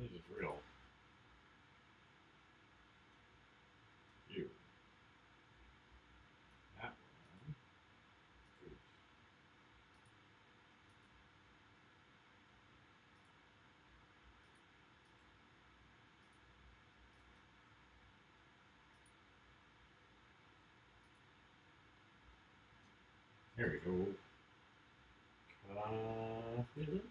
This is real. You. That one. Good. There we go. Copy link.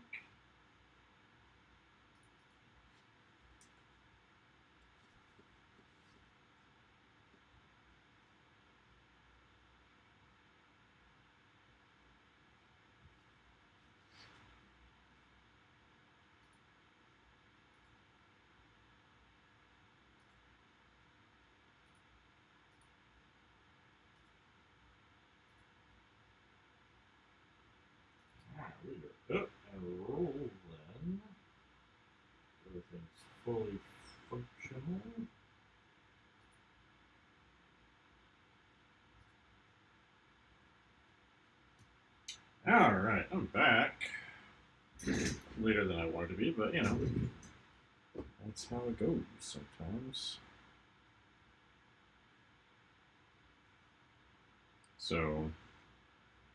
We are up and rolling. Everything's fully functional. All right, I'm back. Later than I wanted to be, but you know, that's how it goes sometimes. So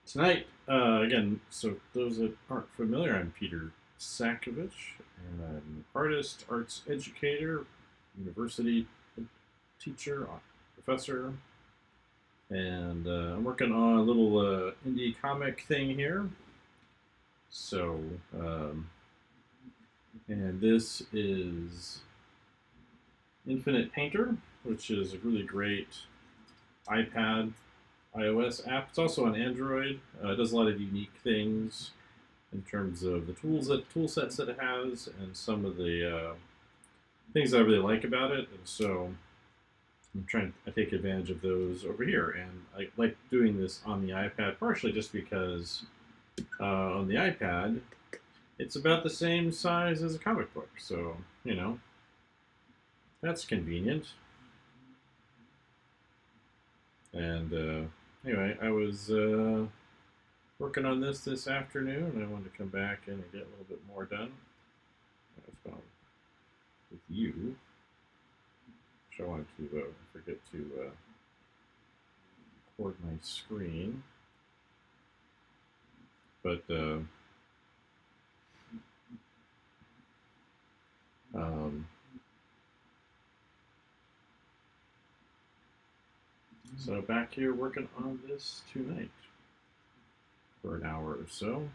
tonight, again, so those that aren't familiar, I'm Peter SAKIEVICH, and I'm an artist, arts educator, university teacher, professor, and I'm working on a little indie comic thing here. So, and this is Infinite Painter, which is a really great iPad iOS app. It's also on Android. It does a lot of unique things in terms of the tool sets that it has, and some of the things that I really like about it. And so I take advantage of those over here, and I like doing this on the iPad partially just because on the iPad it's about the same size as a comic book, so you know that's convenient. And anyway, I was working on this afternoon, and I wanted to come back and get a little bit more done. What's going on with you? Which I wanted to forget to record my screen, but so back here working on this tonight for an hour or so.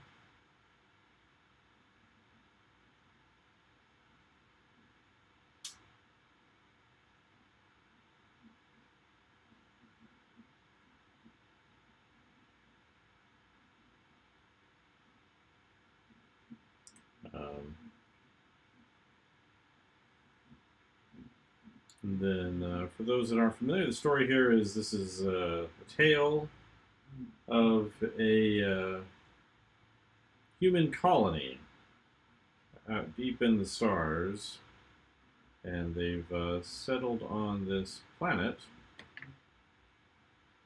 And then, for those that aren't familiar, the story here is this is a tale of a human colony out deep in the stars, and they've settled on this planet.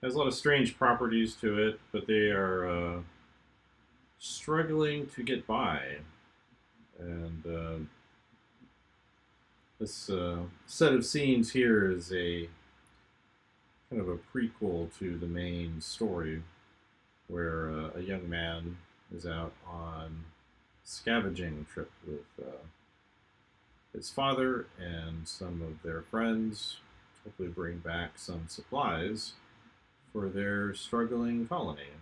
It has a lot of strange properties to it, but they are struggling to get by. And this set of scenes here is a kind of a prequel to the main story, where a young man is out on a scavenging trip with his father and some of their friends, to hopefully bring back some supplies for their struggling colony.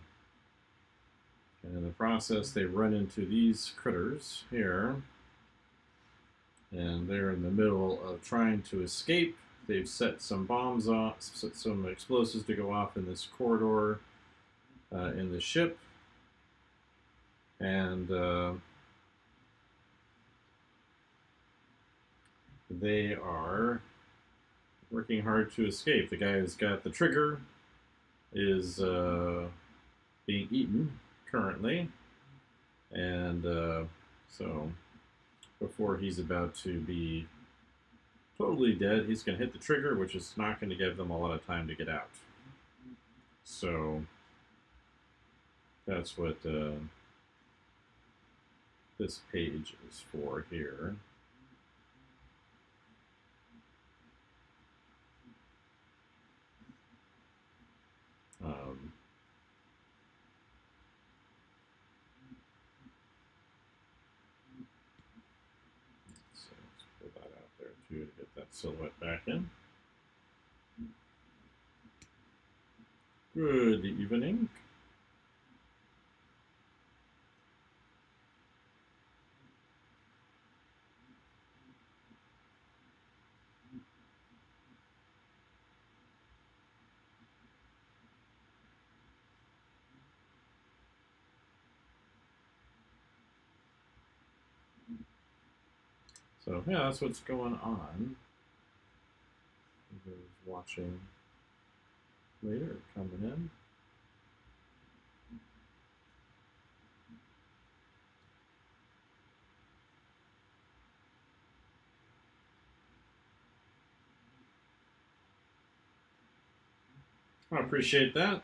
And in the process, they run into these critters here, and they're in the middle of trying to escape. They've set some bombs off, set some explosives to go off in this corridor in the ship, and they are working hard to escape. The guy who's got the trigger is being eaten currently, and so before he's about to be totally dead, he's going to hit the trigger, which is not going to give them a lot of time to get out. So that's what this page is for here. to get that silhouette back in. Good evening. So yeah, that's what's going on. Who's watching later, coming in. I appreciate that.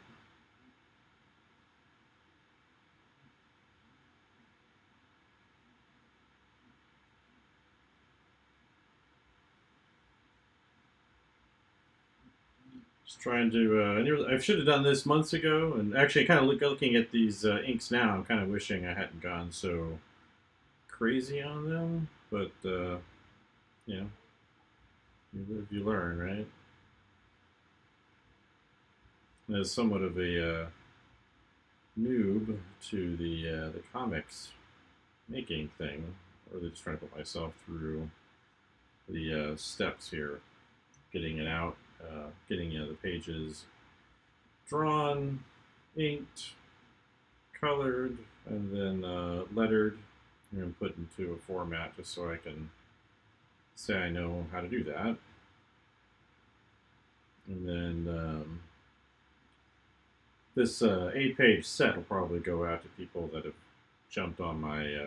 Just trying to. I should have done this months ago, and actually, kind of looking at these inks now. I'm kind of wishing I hadn't gone so crazy on them, but you know, you live, you learn, right? As somewhat of a noob to the comics making thing, or really just trying to put myself through the steps here, getting it out, getting the pages drawn, inked, colored, and then lettered, and put into a format just so I can say I know how to do that. And then this 8-page set will probably go out to people that have jumped on my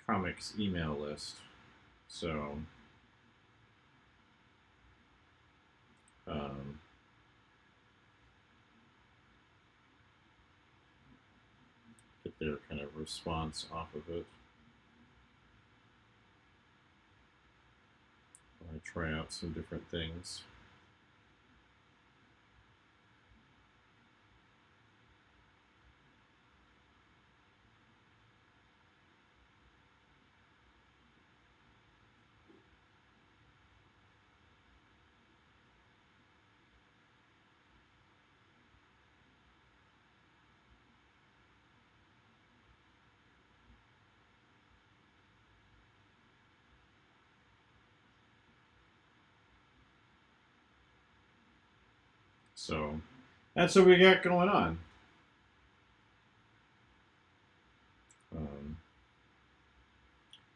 comics email list. So um, get their kind of response off of it. I try out some different things. So that's what we got going on.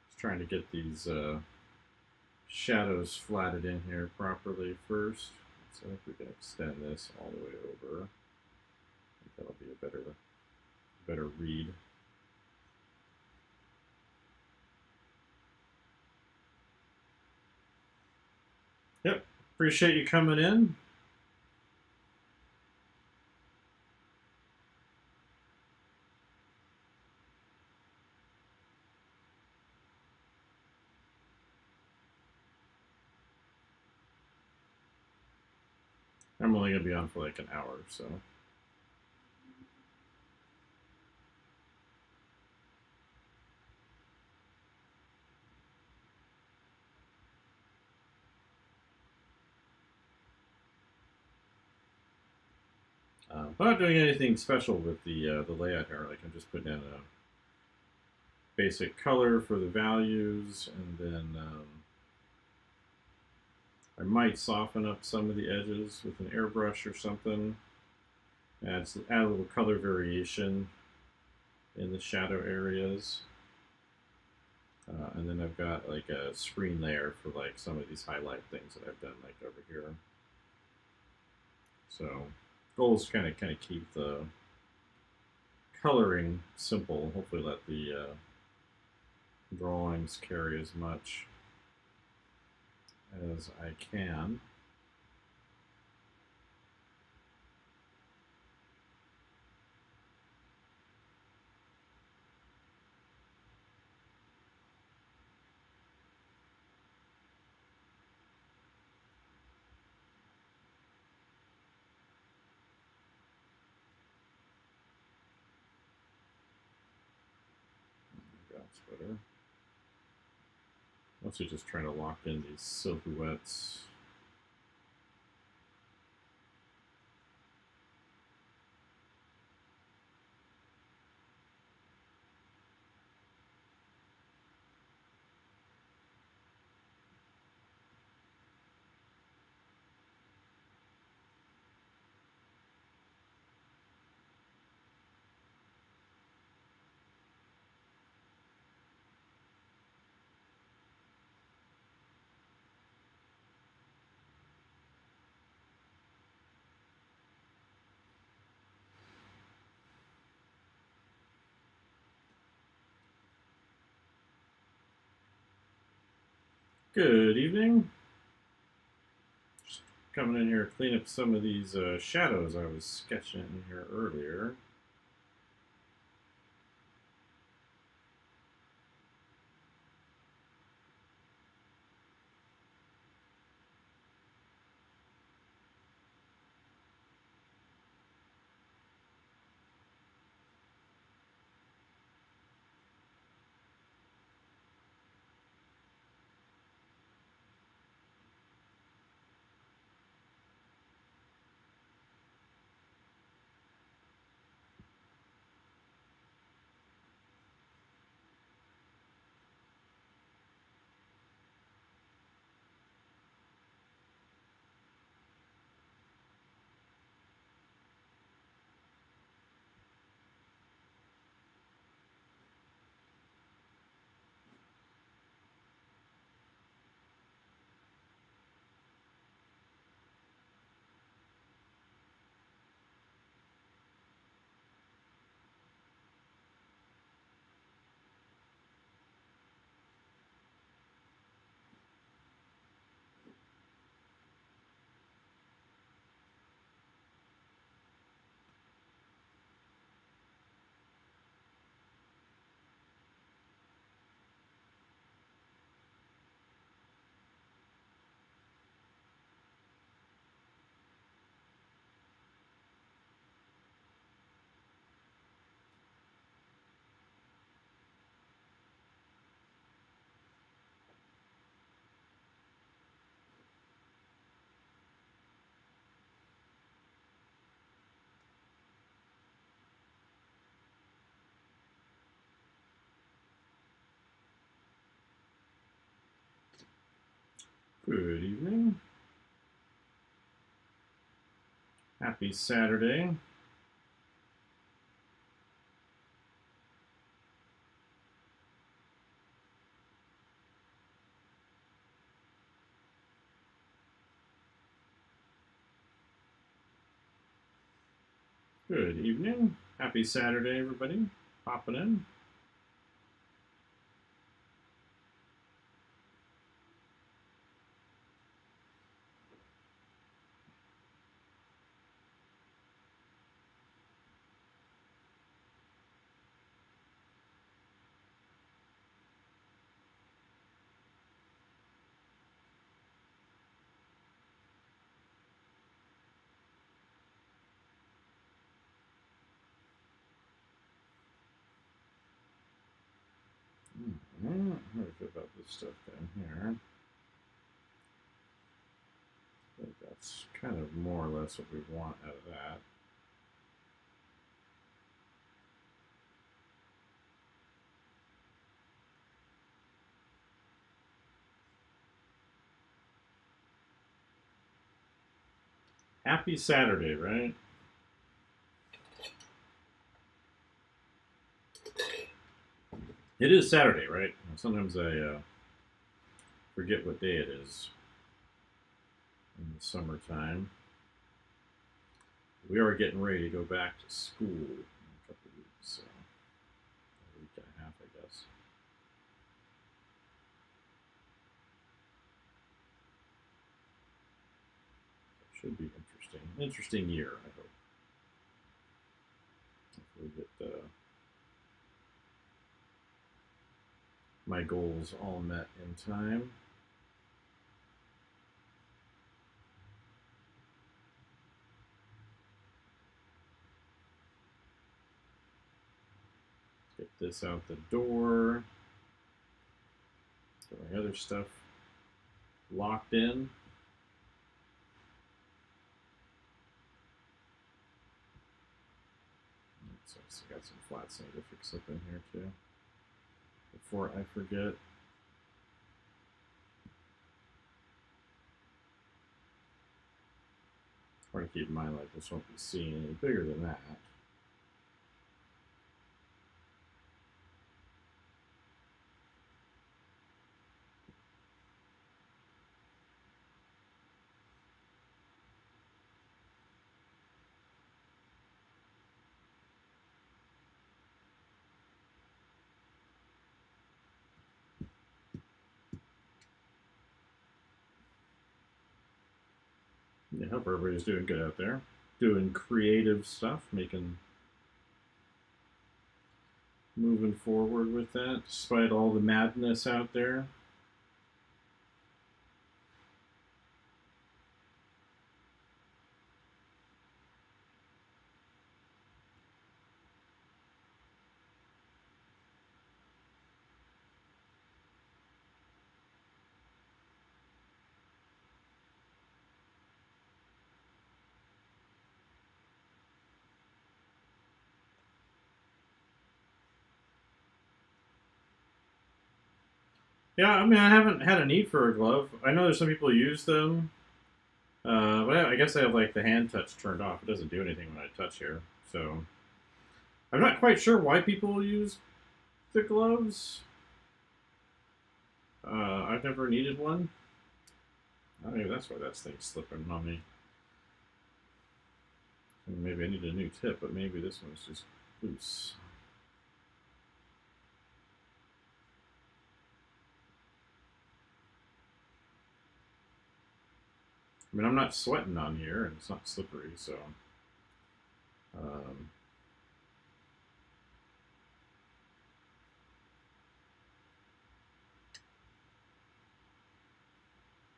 Just trying to get these shadows flatted in here properly first. So I think we can extend this all the way over. I think that'll be a better read. Yep, appreciate you coming in. I'm only gonna be on for like an hour, so. I'm not doing anything special with the layout here. Like I'm just putting in a basic color for the values, and then I might soften up some of the edges with an airbrush or something. Add a little color variation in the shadow areas. And then I've got like a screen layer for like some of these highlight things that I've done like over here. So goal is kind of keep the coloring simple. Hopefully let the drawings carry as much as I can. That's better. Mostly just trying to lock in these silhouettes. Good evening. Just coming in here to clean up some of these shadows I was sketching in here earlier. Good evening. Happy Saturday. Good evening. Happy Saturday, everybody. Popping in. How do I feel about this stuff down here? I think that's kind of more or less what we want out of that. Happy Saturday, right? It is Saturday, right? Sometimes I forget what day it is in the summertime. We are getting ready to go back to school in a couple of weeks, so a week and a half, I guess. It should be interesting. Interesting year, I hope. Hopefully get my goals all met in time. Get this out the door. Get my other stuff locked in. So I still got some flats I need to fix up in here too before I forget. Or to keep in mind, like, this won't be seen any bigger than that. I hope everybody's doing good out there. Doing creative stuff, moving forward with that, despite all the madness out there. Yeah, I mean, I haven't had a need for a glove. I know there's some people use them, but I guess I have like the hand touch turned off. It doesn't do anything when I touch here, so I'm not quite sure why people use the gloves. I've never needed one. I think that's why that thing's slipping on me. Maybe I need a new tip, but maybe this one's just loose. I mean, I'm not sweating on here, and it's not slippery, so.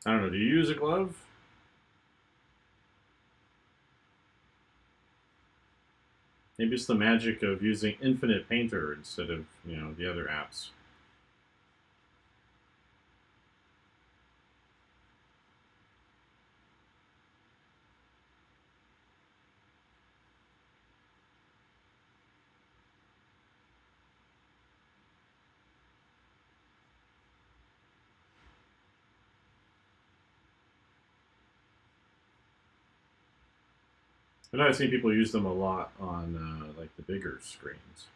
I don't know, do you use a glove? Maybe it's the magic of using Infinite Painter instead of, you know, the other apps. I know I've seen people use them a lot on like the bigger screens.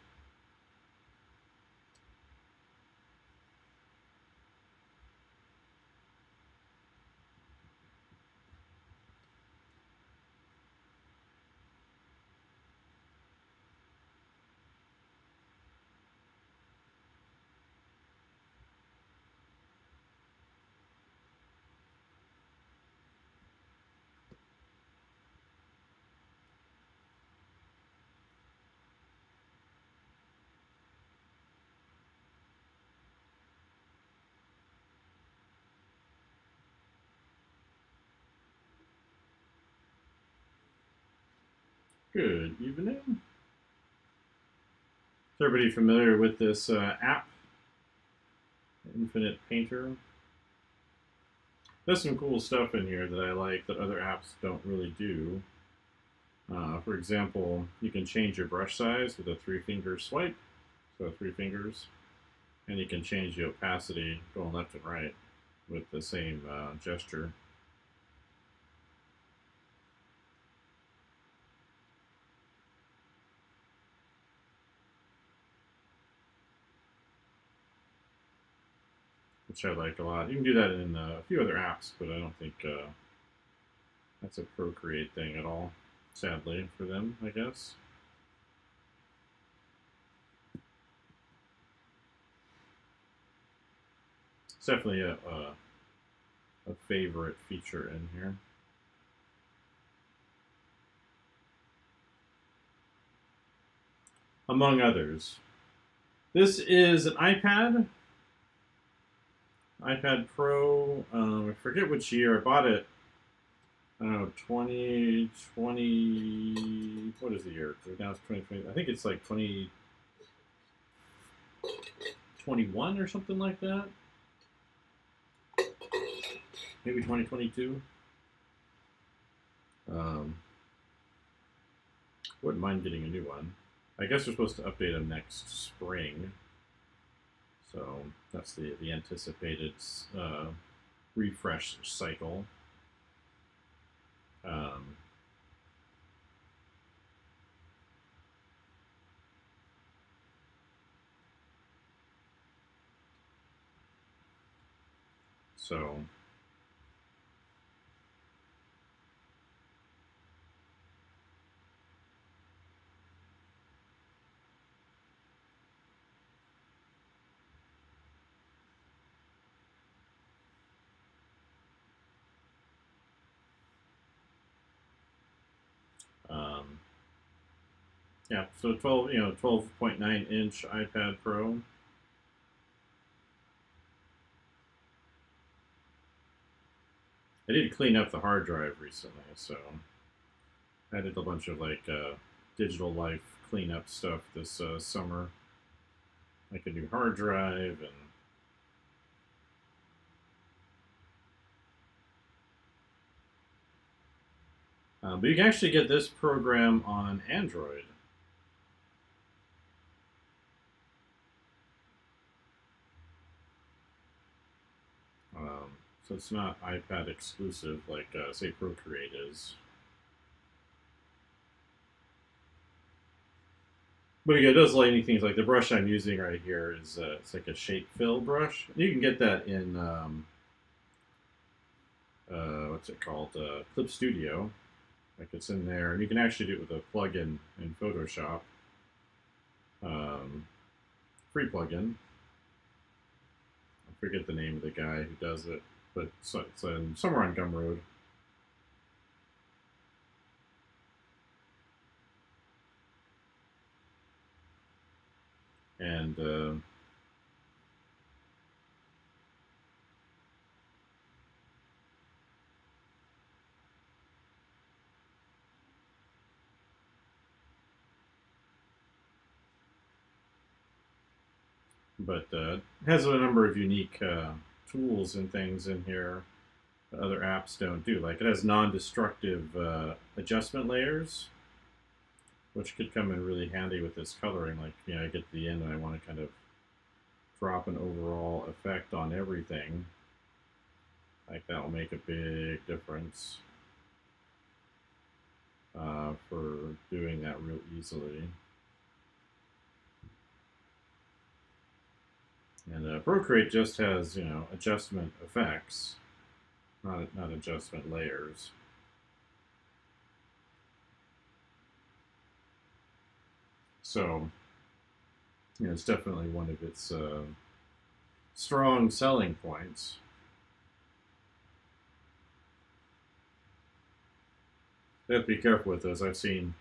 Good evening. Is everybody familiar with this app, Infinite Painter? There's some cool stuff in here that I like that other apps don't really do. For example, you can change your brush size with a 3-finger swipe, so 3 fingers, and you can change the opacity going left and right with the same gesture. Which I like a lot. You can do that in a few other apps, but I don't think that's a Procreate thing at all, sadly, for them, I guess. It's definitely a favorite feature in here. Among others. This is an iPad Pro. I forget which year. I bought it. I don't know, 2020. What is the year? Now it's 2020. I think it's like 2021 or something like that. maybe 2022. Wouldn't mind getting a new one. I guess we're supposed to update them next spring. So that's the anticipated refresh cycle. So yeah, so 12.9-inch iPad Pro. I did clean up the hard drive recently, so I did a bunch of like digital life cleanup stuff this summer, like a new hard drive but you can actually get this program on Android. So it's not iPad exclusive like, say, Procreate is. But again, it does lighting things. Like the brush I'm using right here is it's like a shape fill brush. You can get that in what's it called? Clip Studio. Like it's in there, and you can actually do it with a plugin in Photoshop. Free plugin. I forget the name of the guy who does it, but it's somewhere on Gumroad. And but it has a number of unique tools and things in here that other apps don't do. Like it has non-destructive adjustment layers, which could come in really handy with this coloring. Like, I get to the end and I want to kind of drop an overall effect on everything. Like that will make a big difference for doing that real easily. And Procreate just has, adjustment effects, not adjustment layers. So, it's definitely one of its strong selling points. You have to be careful with those. I've seen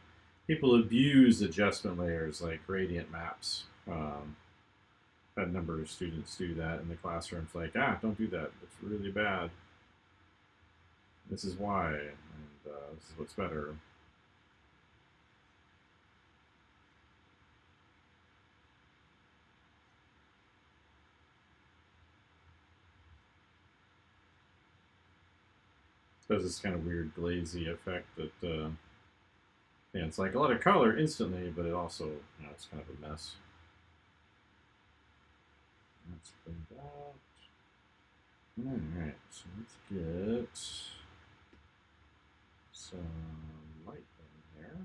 people abuse adjustment layers like gradient maps. Had a number of students do that in the classroom. It's like, don't do that. It's really bad. This is why, and this is what's better. It has this kind of weird glazy effect that, it's like a lot of color instantly, but it also, it's kind of a mess. Let's bring that. Alright, so let's get some light in here.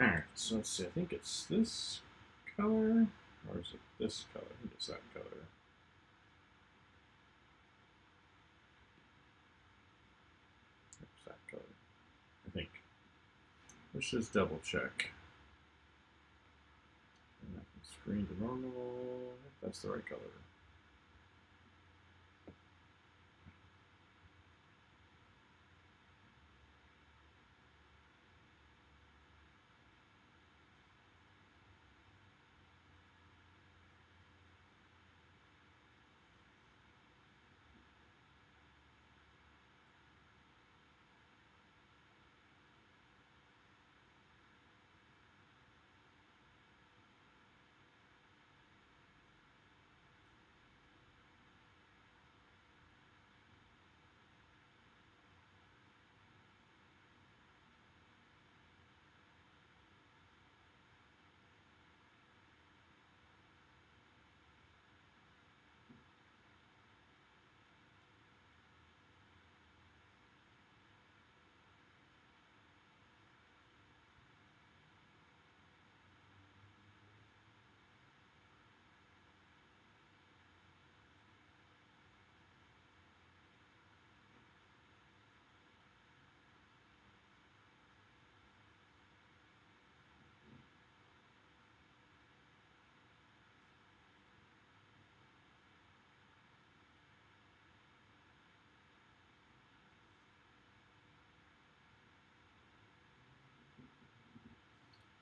Alright, so let's see. I think it's this color, or is it this color? I think it's that color. It's that color, I think. Let's just double check. Screen to normal. That's the right color.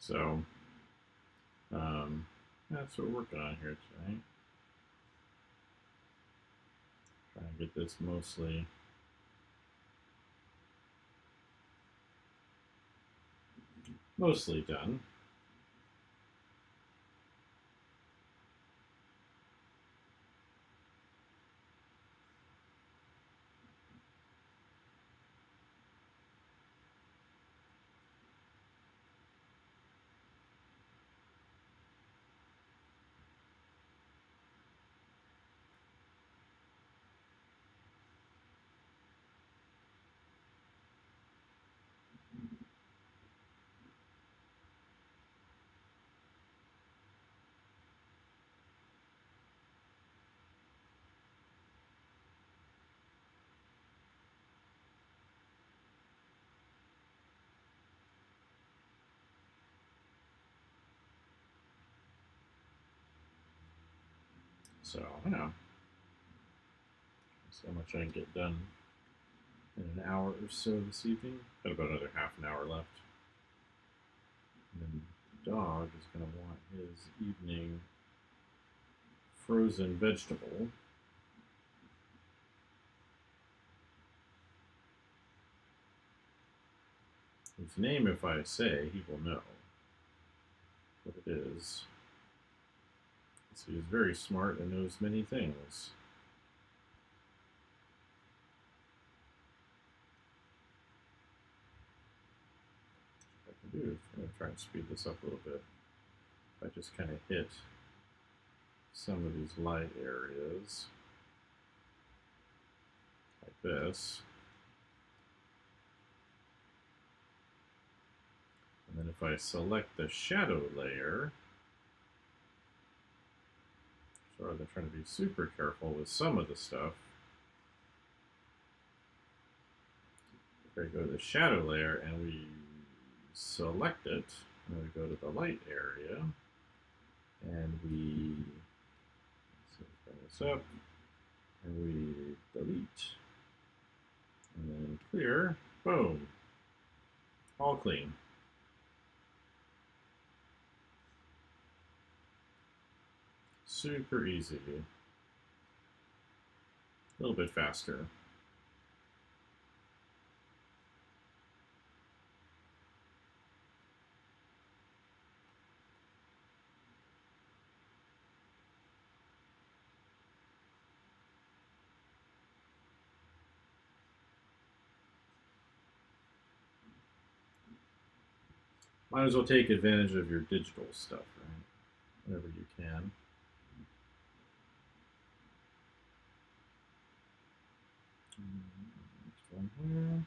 So that's what we're working on here tonight. Trying to get this mostly done. So, yeah. See how much I can get done in an hour or so this evening. Got about another half an hour left. And then the dog is going to want his evening frozen vegetable. Whose name, if I say, he will know what it is. So he is very smart and knows many things. What I can do is I'm going to try and speed this up a little bit. If I just kind of hit some of these light areas like this. And then if I select the shadow layer, sorry, I'm trying to be super careful with some of the stuff. If I go to the shadow layer and we select it, and we go to the light area, and we bring this up, and we delete, and then clear, boom, all clean. Super easy. A little bit faster. Might as well take advantage of your digital stuff, right? Whenever you can. Next one here.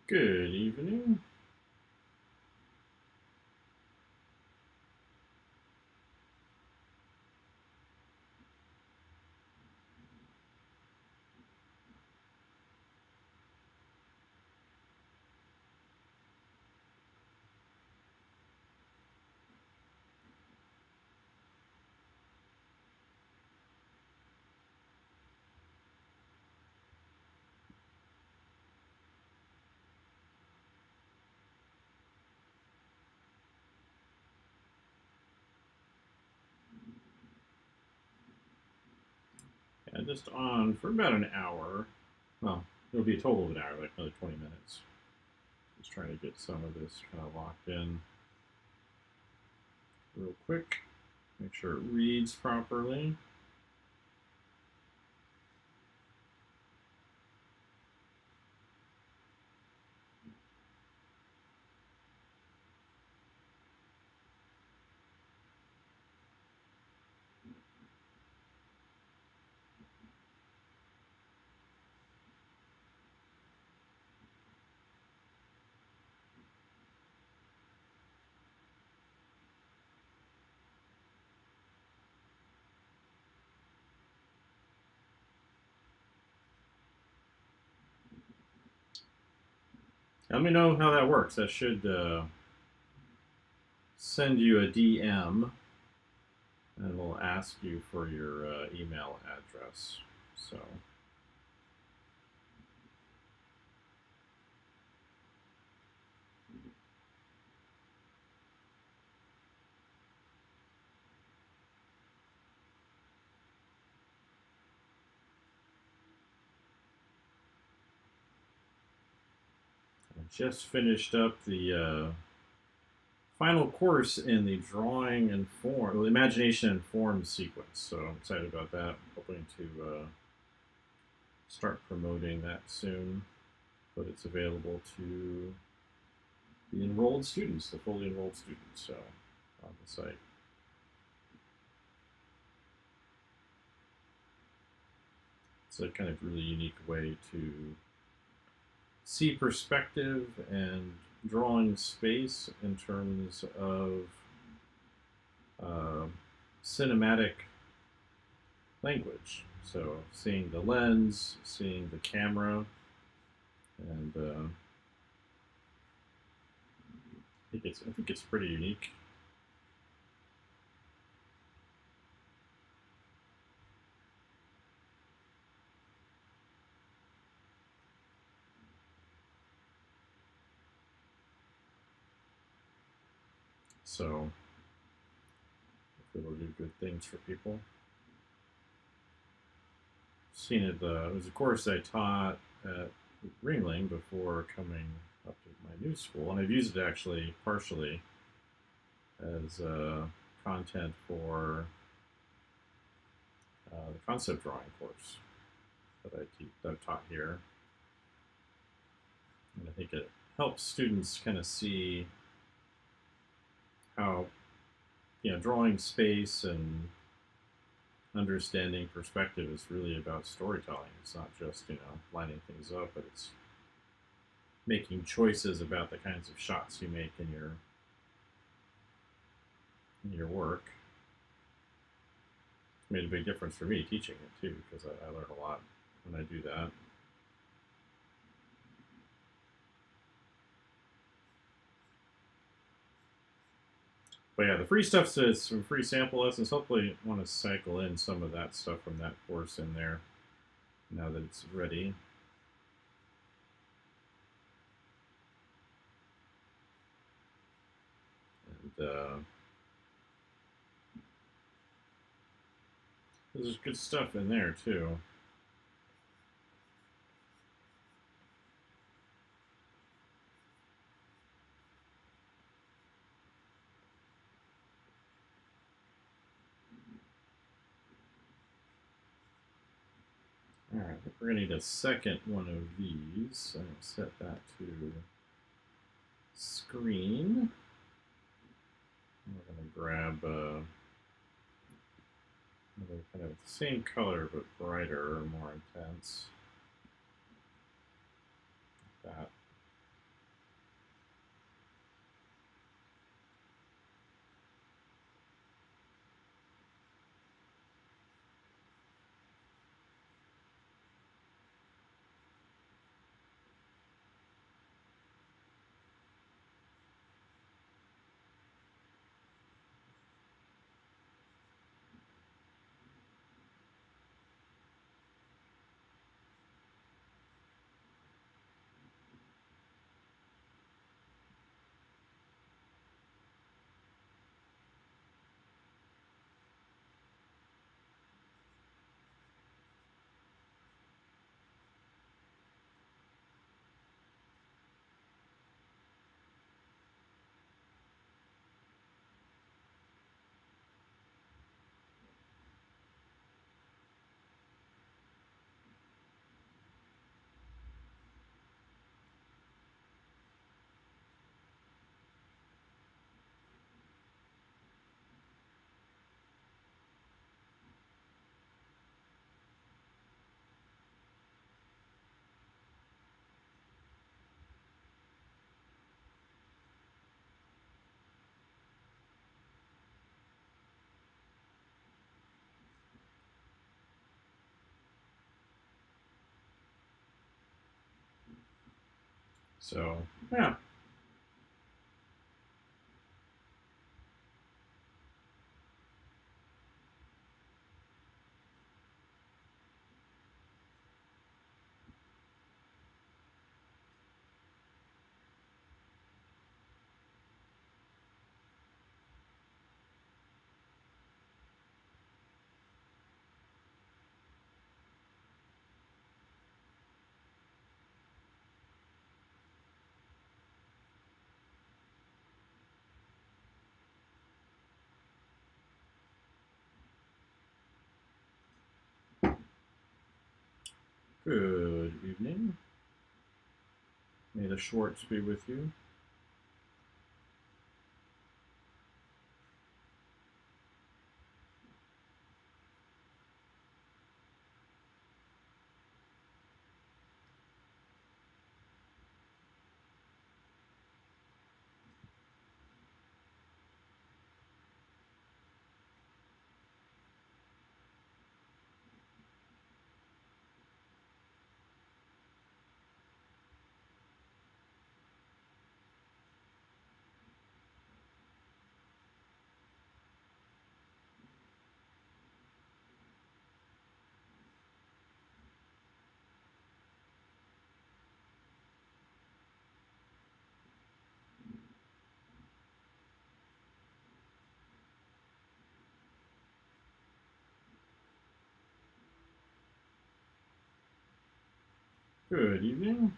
Good evening. Yeah, just on for about an hour. Well, it'll be a total of an hour, like another 20 minutes. Just trying to get some of this kind of locked in real quick. Make sure it reads properly. Let me know how that works. That should send you a DM and we'll ask you for your email address. So. I just finished up the final course in the drawing and form, well, imagination and form sequence. So I'm excited about that. I'm hoping to start promoting that soon, but it's available to the enrolled students, the fully enrolled students, so on the site. It's a kind of really unique way to see perspective and drawing space in terms of cinematic language. So seeing the lens, seeing the camera, and I think it's pretty unique. So hopefully it'll do good things for people. Seen it. It was a course I taught at Ringling before coming up to my new school, and I've used it actually partially as content for the concept drawing course that I've taught here. And I think it helps students kind of see how, drawing space and understanding perspective is really about storytelling. It's not just, lining things up, but it's making choices about the kinds of shots you make in your work. It's made a big difference for me teaching it too, because I learn a lot when I do that. But yeah, the free stuff is some free sample lessons. Hopefully, I want to cycle in some of that stuff from that course in there now that it's ready. And there's good stuff in there too. All right, I think we're gonna need a second one of these. I'm gonna set that to screen. We're gonna grab another kind of the same color but brighter or more intense. Like that. So yeah. Good evening. May the Schwartz be with you. Good evening.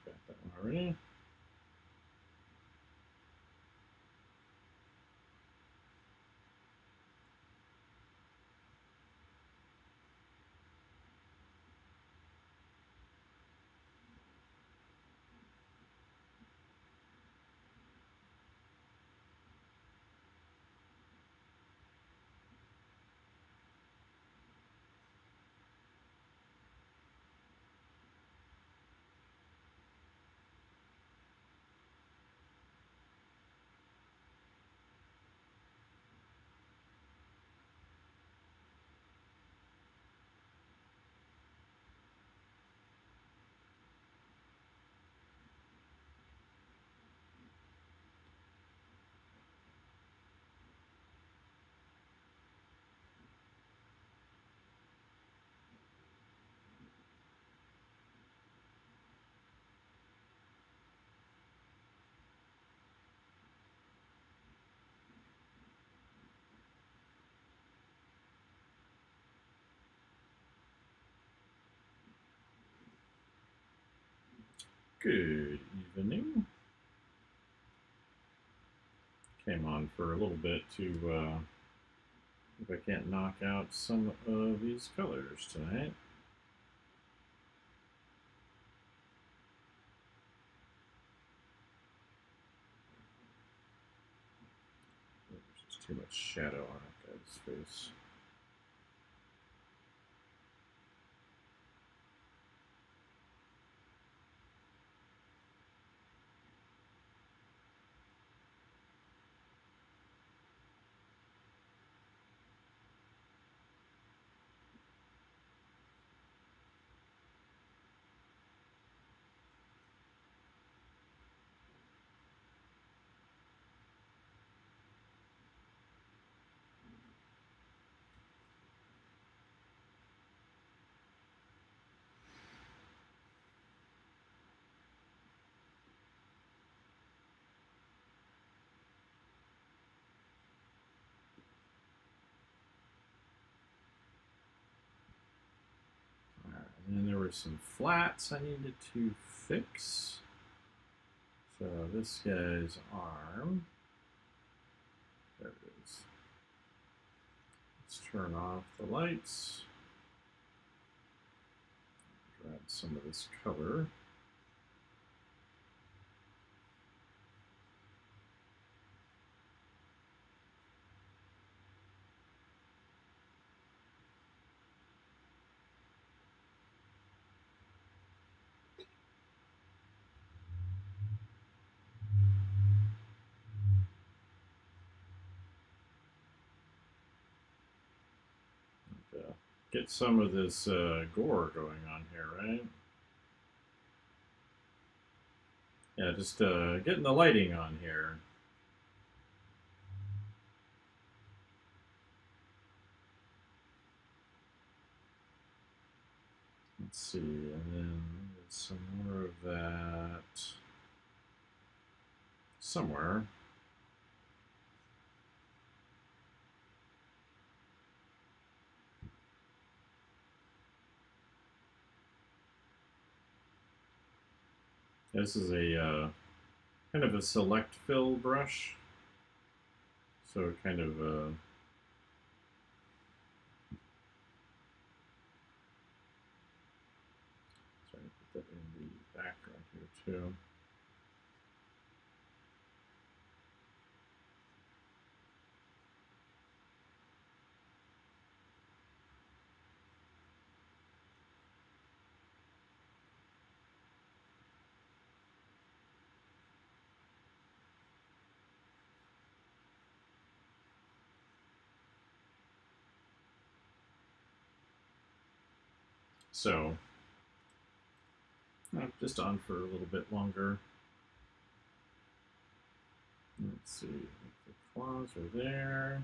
Got that one already. Good evening. Came on for a little bit to if I can't knock out some of these colors tonight. There's just too much shadow on that guy's face. And then there were some flats I needed to fix. So this guy's arm, there it is. Let's turn off the lights. Grab some of this color. Get some of this gore going on here, right? Yeah, just getting the lighting on here. Let's see, and then some more of that somewhere. This is a kind of a select fill brush, so kind of sorry, put that in the background here too. So, just on for a little bit longer. Let's see, the claws are there.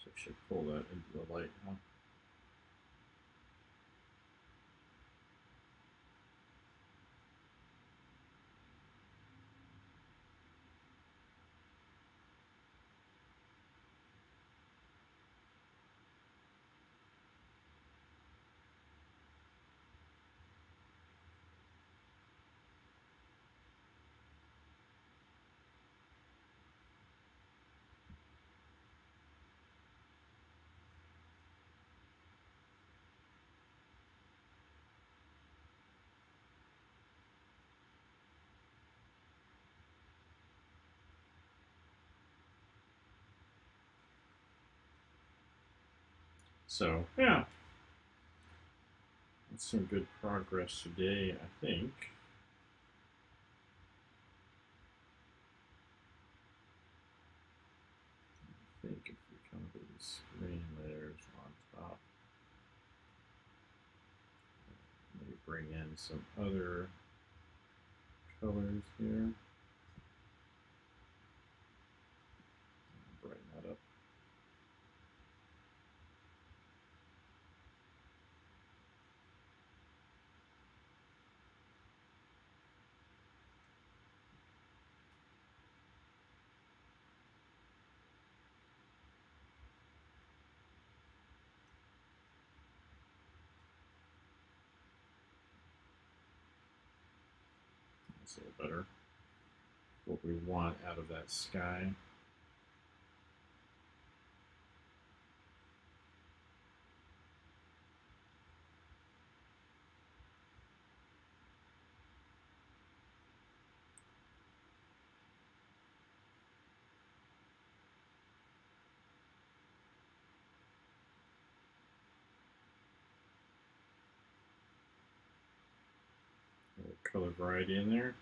So I should pull that into the light, huh? So, yeah, that's some good progress today, I think. I think if we come to the screen layers on top, maybe bring in some other colors here. Brighten that up. That's a little better. What we want out of that sky. A little color variety in there.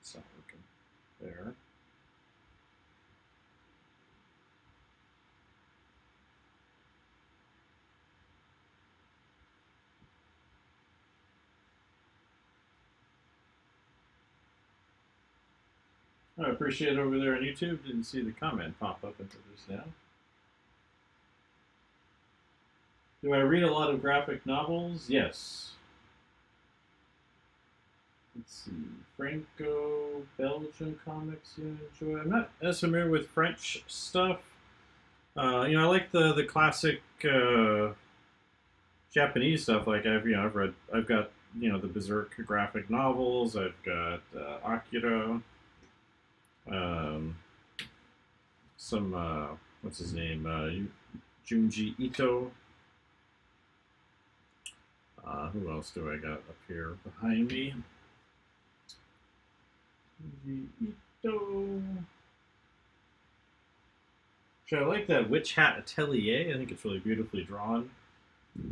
It's not working there. I appreciate it over there on YouTube. Didn't see the comment pop up until just now. Do I read a lot of graphic novels? Yes. Let's see. Franco, Belgian comics you enjoy. I'm not as familiar with French stuff. I like the classic Japanese stuff. Like I've got the Berserk graphic novels. I've got Akira. Um, some what's his name? Junji Ito. Who else do I got up here behind me? Junji Ito. So I like that Witch Hat Atelier. I think it's really beautifully drawn.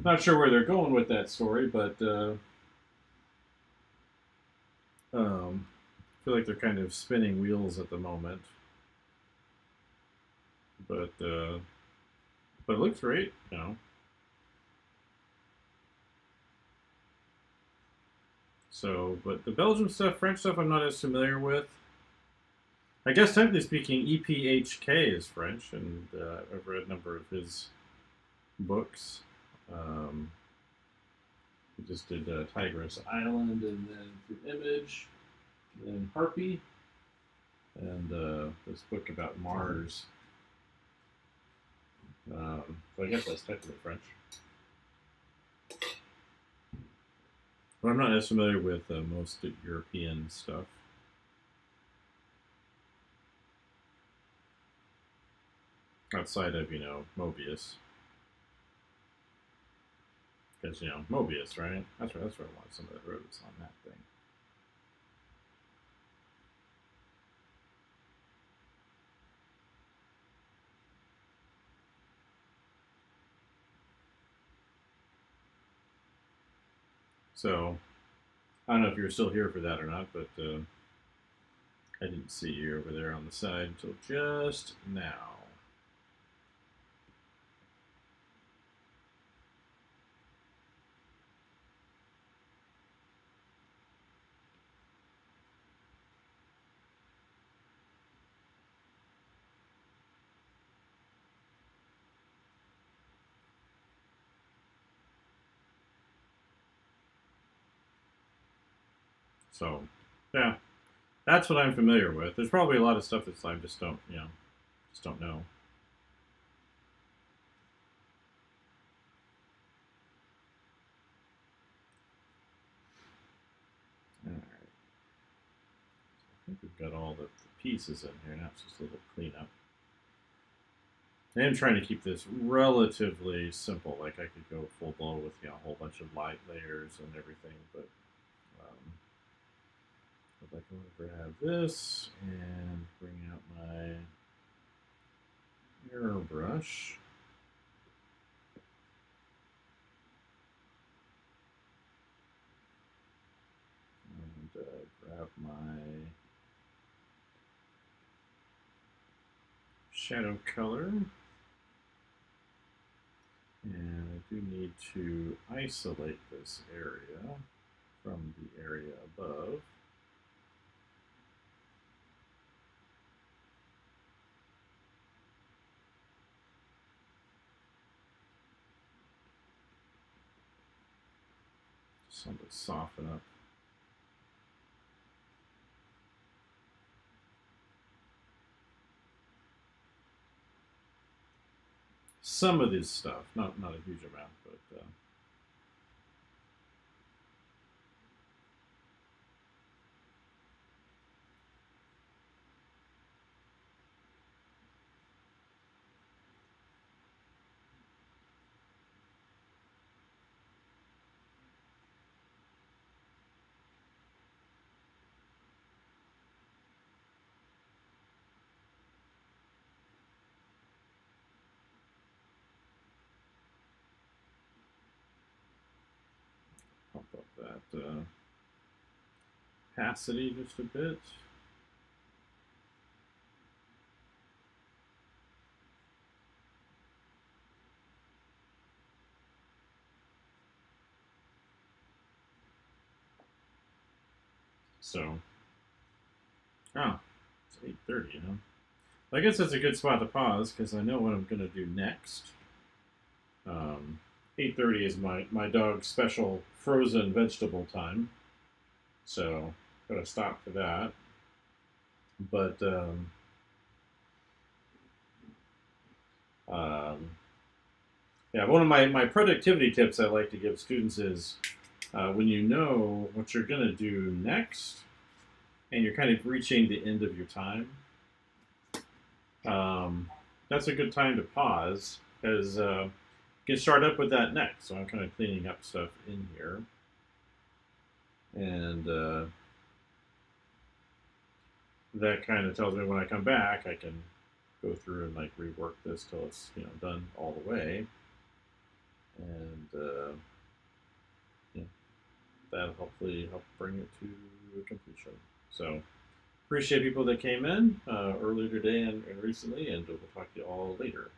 Not sure where they're going with that story, but I feel like they're kind of spinning wheels at the moment. But it looks great, So, but the Belgium stuff, French stuff, I'm not as familiar with. I guess technically speaking, EPHK is French, and I've read a number of his books. He just did Tigress Island, and then Through Image, and then Harpy, and this book about Mars. So I guess that's technically French. But I'm not as familiar with most European stuff. Outside of, Mobius. Because, Mobius, right? That's where I want some of the roads on that thing. So, I don't know if you're still here for that or not, but I didn't see you over there on the side until just now. So, yeah, that's what I'm familiar with. There's probably a lot of stuff that's I just don't, just don't know. All right, I think we've got all the pieces in here. Now it's just a little cleanup. I am trying to keep this relatively simple. Like I could go full blow with a whole bunch of light layers and everything, but I'd like to grab this and bring out my airbrush. And grab my shadow color. And I do need to isolate this area from the area above. Some to soften up. Some of this stuff, not a huge amount, but pump up that opacity just a bit. So, it's 8:30, I guess that's a good spot to pause because I know what I'm going to do next. 8:30 is my dog's special frozen vegetable time, so gotta stop for that. But yeah, one of my productivity tips I like to give students is when you know what you're gonna do next, and you're kind of reaching the end of your time, that's a good time to pause because you can start up with that next. So I'm kind of cleaning up stuff in here, and that kind of tells me when I come back, I can go through and like rework this till it's done all the way, and yeah, that'll hopefully help bring it to completion. So appreciate people that came in earlier today and recently, and we'll talk to you all later.